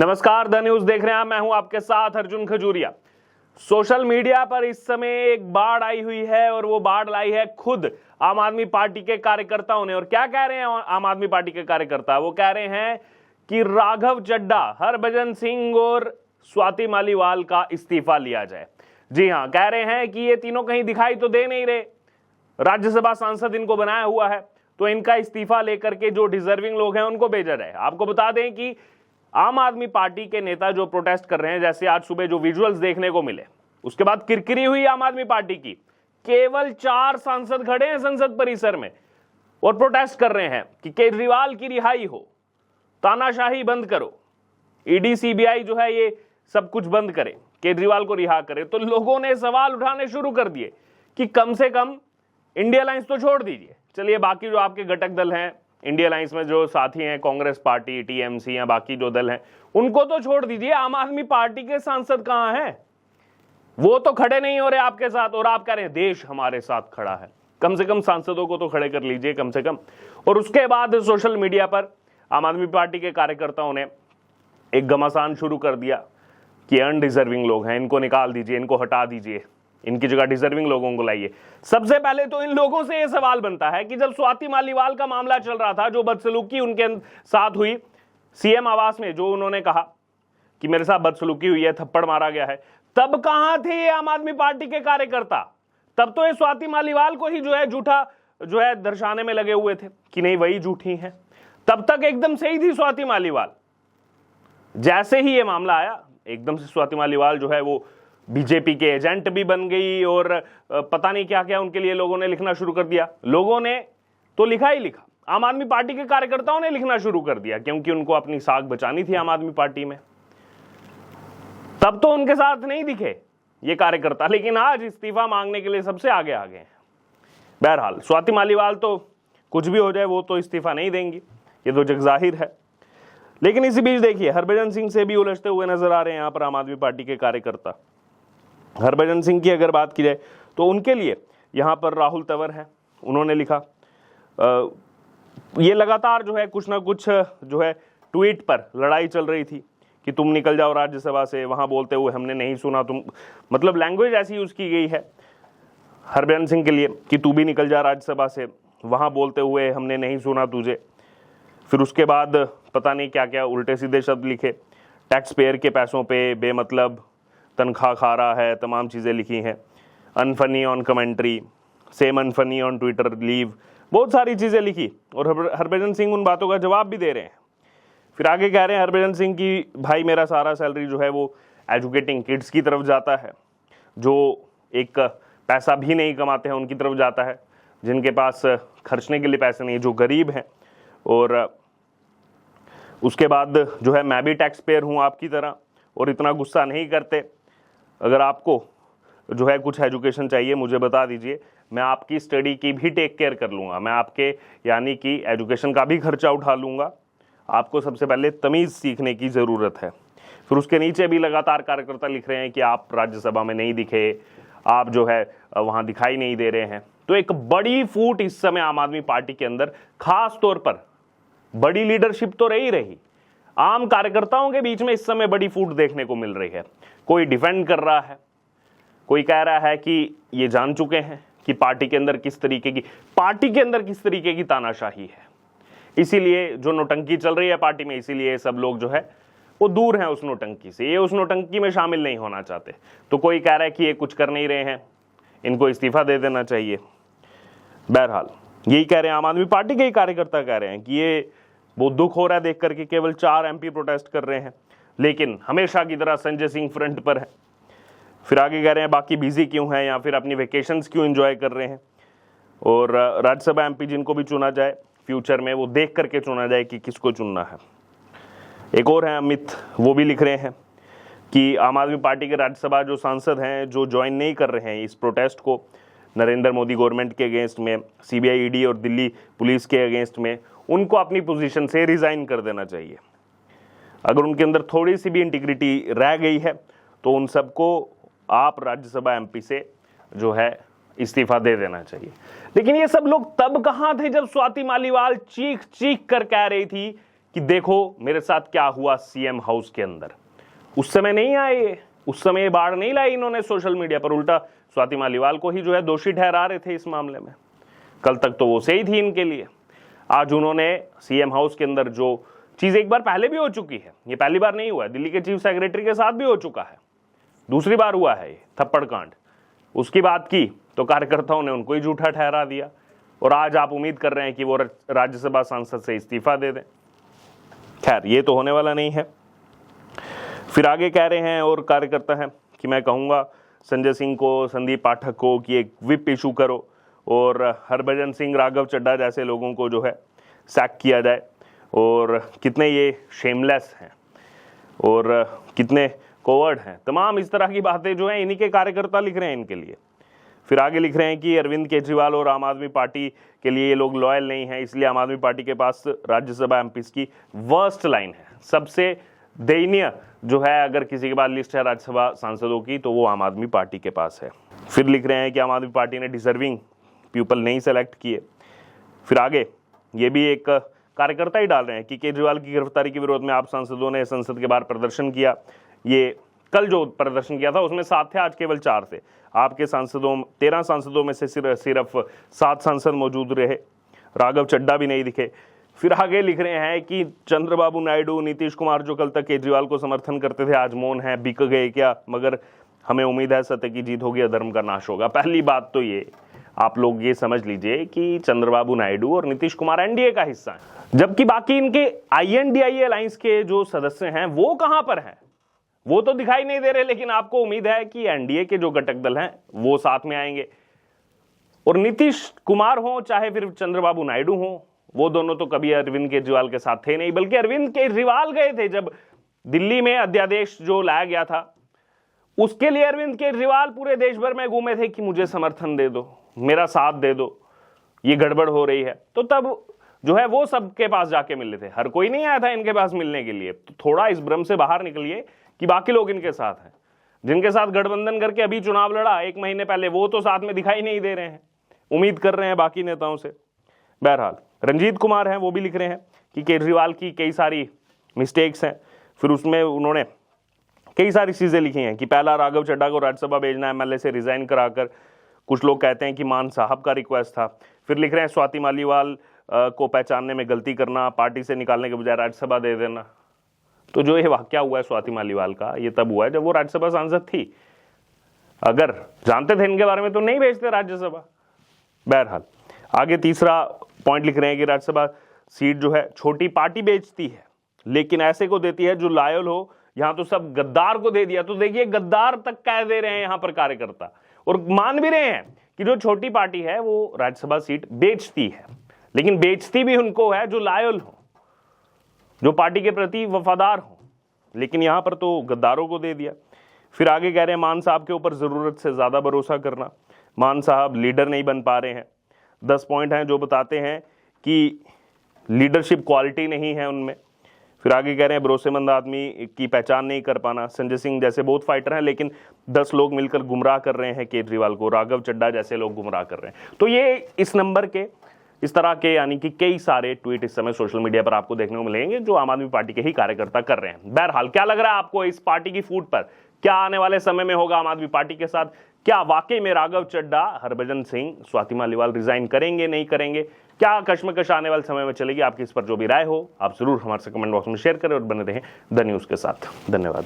नमस्कार, the news देख रहे हैं आप। मैं हूं आपके साथ अर्जुन खजूरिया। सोशल मीडिया पर इस समय एक बाढ़ आई हुई है और वो बाढ़ लाई है खुद आम आदमी पार्टी के कार्यकर्ताओं ने। और क्या कह रहे हैं आम आदमी पार्टी के कार्यकर्ता? वो कह रहे हैं कि राघव चड्ढा, हरभजन सिंह और स्वाति मालीवाल का इस्तीफा लिया जाए। जी हां, कह रहे हैं कि ये तीनों कहीं दिखाई तो दे नहीं रहे, राज्यसभा सांसद इनको बनाया हुआ है, तो इनका इस्तीफा लेकर के जो डिजर्विंग लोग हैं उनको भेजा जाए। आपको बता दें कि आम आदमी पार्टी के नेता जो प्रोटेस्ट कर रहे हैं, जैसे आज सुबह जो विजुअल्स देखने को मिले, उसके बाद किरकिरी हुई आम आदमी पार्टी की। केवल 4 सांसद खड़े हैं संसद परिसर में और प्रोटेस्ट कर रहे हैं कि केजरीवाल की रिहाई हो, तानाशाही बंद करो, ईडी सीबीआई जो है ये सब कुछ बंद करे, केजरीवाल को रिहा करे। तो लोगों ने सवाल उठाने शुरू कर दिए कि कम से कम इंडिया अलायंस तो छोड़ दीजिए। चलिए, बाकी जो आपके घटक दल हैं इंडिया अलायंस में, जो साथी हैं, कांग्रेस पार्टी, टीएमसी या बाकी जो दल हैं, उनको तो छोड़ दीजिए। आम आदमी पार्टी के सांसद कहां हैं? वो तो खड़े नहीं हो रहे आपके साथ, और आप कह रहे हैं देश हमारे साथ खड़ा है। कम से कम सांसदों को तो खड़े कर लीजिए कम से कम। और उसके बाद सोशल मीडिया पर आम आदमी पार्टी के कार्यकर्ताओं ने एक घमासान शुरू कर दिया कि अनडिजर्विंग लोग हैं, इनको निकाल दीजिए, इनको हटा दीजिए, इनकी जगह डिजर्विंग लोगों को लाइए। सबसे पहले तो इन लोगों से यह सवाल बनता है कि जब स्वाति मालीवाल का मामला चल रहा था, जो बदसलूकी उनके साथ हुई सीएम आवास में, जो उन्होंने कहा कि मेरे साथ बदसलूकी हुई है, थप्पड़ मारा गया है, तब कहां थे ये आम आदमी पार्टी के कार्यकर्ता? तब तो ये स्वाति मालीवाल को ही जो है झूठा जो है दर्शाने में लगे हुए थे कि नहीं वही झूठी हैं। तब तक एकदम सही थी स्वाति मालीवाल। जैसे ही ये मामला आया, एकदम से स्वाति मालीवाल जो है वो बीजेपी के एजेंट भी बन गई और पता नहीं क्या क्या उनके लिए लोगों ने लिखना शुरू कर दिया। लोगों ने तो लिखा ही लिखा, आम आदमी पार्टी के कार्यकर्ताओं ने लिखना शुरू कर दिया, क्योंकि उनको अपनी साख बचानी थी आम आदमी पार्टी में। तब तो उनके साथ नहीं दिखे ये कार्यकर्ता, लेकिन आज इस्तीफा मांगने के लिए सबसे आगे आ गए हैं। बहरहाल, स्वाति मालीवाल तो कुछ भी हो जाए वो तो इस्तीफा नहीं देंगी, ये तो जगजाहिर है। लेकिन इसी बीच देखिए, हरभजन सिंह से भी उलझते हुए नजर आ रहे हैं यहाँ पर आम आदमी पार्टी के कार्यकर्ता। हरभजन सिंह की अगर बात की जाए तो उनके लिए यहाँ पर राहुल तंवर है, उन्होंने लिखा ये लगातार जो है कुछ ना कुछ जो है ट्वीट पर लड़ाई चल रही थी कि तुम निकल जाओ राज्यसभा से, वहां बोलते हुए हमने नहीं सुना तुम, मतलब लैंग्वेज ऐसी यूज की गई है हरभजन सिंह के लिए कि तू भी निकल जा राज्यसभा से, वहां बोलते हुए हमने नहीं सुना तुझे। फिर उसके बाद पता नहीं क्या क्या उल्टे सीधे शब्द लिखे, टैक्स पेयर के पैसों पे बेमतलब तनख्वाह खा रहा है, तमाम चीज़ें लिखी हैं। Unfunny on commentary, same unfunny on Twitter leave, बहुत सारी चीज़ें लिखी और हरभजन सिंह उन बातों का जवाब भी दे रहे हैं। फिर आगे कह रहे हैं हरभजन सिंह की भाई मेरा सारा सैलरी जो है वो एजुकेटिंग किड्स की तरफ जाता है, जो एक पैसा भी नहीं कमाते हैं उनकी तरफ जाता है, जिनके पास खर्चने के लिए पैसे नहीं, जो गरीब हैं। और उसके बाद जो है मैं भी टैक्स पेयर हूँ आपकी तरह, और इतना गुस्सा नहीं करते। अगर आपको जो है कुछ एजुकेशन चाहिए मुझे बता दीजिए, मैं आपकी स्टडी की भी टेक केयर कर लूँगा, मैं आपके यानी कि एजुकेशन का भी खर्चा उठा लूँगा। आपको सबसे पहले तमीज़ सीखने की ज़रूरत है। फिर उसके नीचे भी लगातार कार्यकर्ता लिख रहे हैं कि आप राज्यसभा में नहीं दिखे, आप जो है वहाँ दिखाई नहीं दे रहे हैं। तो एक बड़ी फूट इस समय आम आदमी पार्टी के अंदर, खास तौर पर बड़ी लीडरशिप तो रही, आम कार्यकर्ताओं के बीच में इस समय बड़ी फूट देखने को मिल रही है। कोई डिफेंड कर रहा है, कोई कह रहा है कि ये जान चुके हैं कि पार्टी के अंदर किस तरीके की तानाशाही है, इसीलिए जो नोटंकी चल रही है पार्टी में, इसीलिए सब लोग जो है वो दूर हैं उस नोटंकी से, ये उस नोटंकी में शामिल नहीं होना चाहते। तो कोई कह रहा है कि ये कुछ कर नहीं रहे हैं, इनको इस्तीफा दे देना चाहिए। बहरहाल यही कह रहे हैं आम आदमी पार्टी के ही कार्यकर्ता, कह रहे हैं कि ये बहुत दुख हो रहा है देख करके केवल 4 एमपी प्रोटेस्ट कर रहे हैं, लेकिन हमेशा की तरह संजय सिंह फ्रंट पर है। फिर आगे कह रहे हैं बाकी बिजी क्यों हैं या फिर अपनी वेकेशंस क्यों एंजॉय कर रहे हैं। और राज्यसभा एमपी जिनको भी चुना जाए फ्यूचर में, वो देख करके चुना जाए कि किसको चुनना है। एक और है अमित, वो भी लिख रहे हैं कि आम आदमी पार्टी के राज्यसभा जो सांसद हैं जो ज्वाइन नहीं कर रहे हैं इस प्रोटेस्ट को, नरेंद्र मोदी गवर्नमेंट के अगेंस्ट में, सीबीआई ईडी और दिल्ली पुलिस के अगेंस्ट में, उनको अपनी पोजीशन से रिजाइन कर देना चाहिए। अगर उनके अंदर थोड़ी सी भी इंटीग्रिटी रह गई है तो उन सबको आप राज्यसभा एमपी से जो है इस्तीफा दे देना चाहिए। लेकिन ये सब लोग तब कहां थे जब स्वाति मालीवाल चीख चीख कर कह रही थी कि देखो मेरे साथ क्या हुआ सीएम हाउस के अंदर। उस समय नहीं आए, उस समय बाढ़ नहीं लाई इन्होंने सोशल मीडिया पर, उल्टा स्वाति मालीवाल को ही जो है दोषी ठहरा रहे थे इस मामले में। कल तक तो वो सही थी इनके लिए। आज उन्होंने सीएम हाउस के अंदर जो चीज एक बार पहले भी हो चुकी है, ये पहली बार नहीं हुआ है, दिल्ली के चीफ सेक्रेटरी के साथ भी हो चुका है, दूसरी बार हुआ है ये थप्पड़ कांड। उसकी बात की तो कार्यकर्ताओं ने उनको ही झूठा ठहरा दिया, और आज आप उम्मीद कर रहे हैं कि वो राज्यसभा सांसद से इस्तीफा दे दें। खैर, ये तो होने वाला नहीं है। फिर आगे कह रहे हैं और कार्यकर्ता हैं कि मैं कहूंगा संजय सिंह को, संदीप पाठक को कि एक विप इशू करो और हरभजन सिंह, राघव चड्ढा जैसे लोगों को जो है सैक किया जाए। और कितने ये शेमलेस हैं और कितने कोवर्ड हैं, तमाम इस तरह की बातें जो हैं इन्हीं के कार्यकर्ता लिख रहे हैं इनके लिए। फिर आगे लिख रहे हैं कि अरविंद केजरीवाल और आम आदमी पार्टी के लिए ये लोग लॉयल नहीं है, इसलिए आम आदमी पार्टी के पास राज्यसभा एमपीज की वर्स्ट लाइन है। सबसे दयनीय जो है अगर किसी के पास लिस्ट है राज्यसभा सांसदों की तो वो आम आदमी पार्टी के पास है। फिर लिख रहे हैं कि आम आदमी पार्टी ने डिजर्विंग पीपल नहीं सेलेक्ट किए। फिर आगे ये भी एक कार्यकर्ता ही डाल रहे हैं कि केजरीवाल की गिरफ्तारी के विरोध में आप सांसदों ने संसद के बाहर प्रदर्शन किया। ये कल जो प्रदर्शन किया था उसमें 7 थे, आज केवल 4 थे। आपके सांसदों 13 सांसदों में से सिर्फ 7 सांसद मौजूद रहे, राघव चड्ढा भी नहीं दिखे। फिर आगे लिख रहे हैं कि चंद्रबाबू नायडू, नीतीश कुमार जो कल तक केजरीवाल को समर्थन करते थे आज मौन है, बिक गए क्या? मगर हमें उम्मीद है सत्य की जीत होगी, अधर्म का नाश होगा। पहली बात तो ये आप लोग ये समझ लीजिए कि चंद्रबाबू नायडू और नीतीश कुमार एनडीए का हिस्सा हैं, जबकि बाकी इनके INDIA अलायंस के जो सदस्य हैं वो कहां पर हैं? वो तो दिखाई नहीं दे रहे, लेकिन आपको उम्मीद है कि एनडीए के जो घटक दल हैं वो साथ में आएंगे। और नीतीश कुमार हो चाहे फिर चंद्रबाबू नायडू हो, वो दोनों तो कभी अरविंद केजरीवाल के साथ थे नहीं, बल्कि अरविंद केजरीवाल गए थे जब दिल्ली में अध्यादेश जो लाया गया था उसके लिए अरविंद केजरीवाल पूरे देश भर में घूमे थे कि मुझे समर्थन दे दो, मेरा साथ दे दो, ये गड़बड़ हो रही है। तो तब जो है वो सबके पास जाके मिले थे, हर कोई नहीं आया था इनके पास मिलने के लिए। तो थोड़ा इस भ्रम से बाहर निकलिए कि बाकी लोग इनके साथ हैं, जिनके साथ गठबंधन करके अभी चुनाव लड़ा 1 महीने पहले, वो तो साथ में दिखाई नहीं दे रहे हैं। उम्मीद कर रहे हैं बाकी नेताओं से। बहरहाल रंजीत कुमार हैं, वो भी लिख रहे हैं कि केजरीवाल की कई सारी मिस्टेक्स हैं। फिर उसमें उन्होंने कई सारी चीजें लिखी हैं कि पहला राघव चड्ढा को राज्यसभा भेजना, MLA से रिजाइन कराकर। कुछ लोग कहते हैं कि मान साहब का रिक्वेस्ट था। फिर लिख रहे हैं स्वाति मालीवाल को पहचानने में गलती करना, पार्टी से निकालने के बजाय राज्यसभा दे देना। तो जो ये वाकया हुआ है स्वाति मालीवाल का, ये तब हुआ है जब वो राज्यसभा सांसद थी। अगर जानते थे इनके बारे में तो नहीं भेजते राज्यसभा। बहरहाल आगे तीसरा पॉइंट लिख रहे हैं कि राज्यसभा सीट जो है छोटी पार्टी बेचती है, लेकिन ऐसे को देती है जो लॉयल हो। यहां तो सब गद्दार को दे दिया। तो देखिए गद्दार तक कह दे रहे हैं यहां पर कार्यकर्ता, और मान भी रहे हैं कि जो छोटी पार्टी है वो राज्यसभा सीट बेचती है, लेकिन बेचती भी उनको है जो लॉयल हो, जो पार्टी के प्रति वफादार हो। लेकिन यहां पर तो गद्दारों को दे दिया। फिर आगे कह रहे हैं मान साहब के ऊपर जरूरत से ज्यादा भरोसा करना, मान साहब लीडर नहीं बन पा रहे हैं। 10 पॉइंट हैं जो बताते हैं कि लीडरशिप क्वालिटी नहीं है उनमें। फिर आगे कह रहे हैं भरोसेमंद आदमी की पहचान नहीं कर पाना। संजय सिंह जैसे बहुत फाइटर हैं, लेकिन 10 लोग मिलकर गुमराह कर रहे हैं केजरीवाल को, राघव चड्ढा जैसे लोग गुमराह कर रहे हैं। तो ये इस नंबर के इस तरह के यानी कि कई सारे ट्वीट इस समय सोशल मीडिया पर आपको देखने को मिलेंगे जो आम आदमी पार्टी के ही कार्यकर्ता कर रहे हैं। बहरहाल क्या लग रहा है आपको इस पार्टी की फूट पर? क्या आने वाले समय में होगा आम आदमी पार्टी के साथ? क्या वाकई में राघव चड्ढा, हरभजन सिंह, स्वाति मालीवाल रिजाइन करेंगे, नहीं करेंगे? क्या कश्मकश आने वाले समय में चलेगी? आपकी इस पर जो भी राय हो आप जरूर हमारे से कमेंट बॉक्स में शेयर करें और बने रहें द न्यूज़ के साथ। धन्यवाद।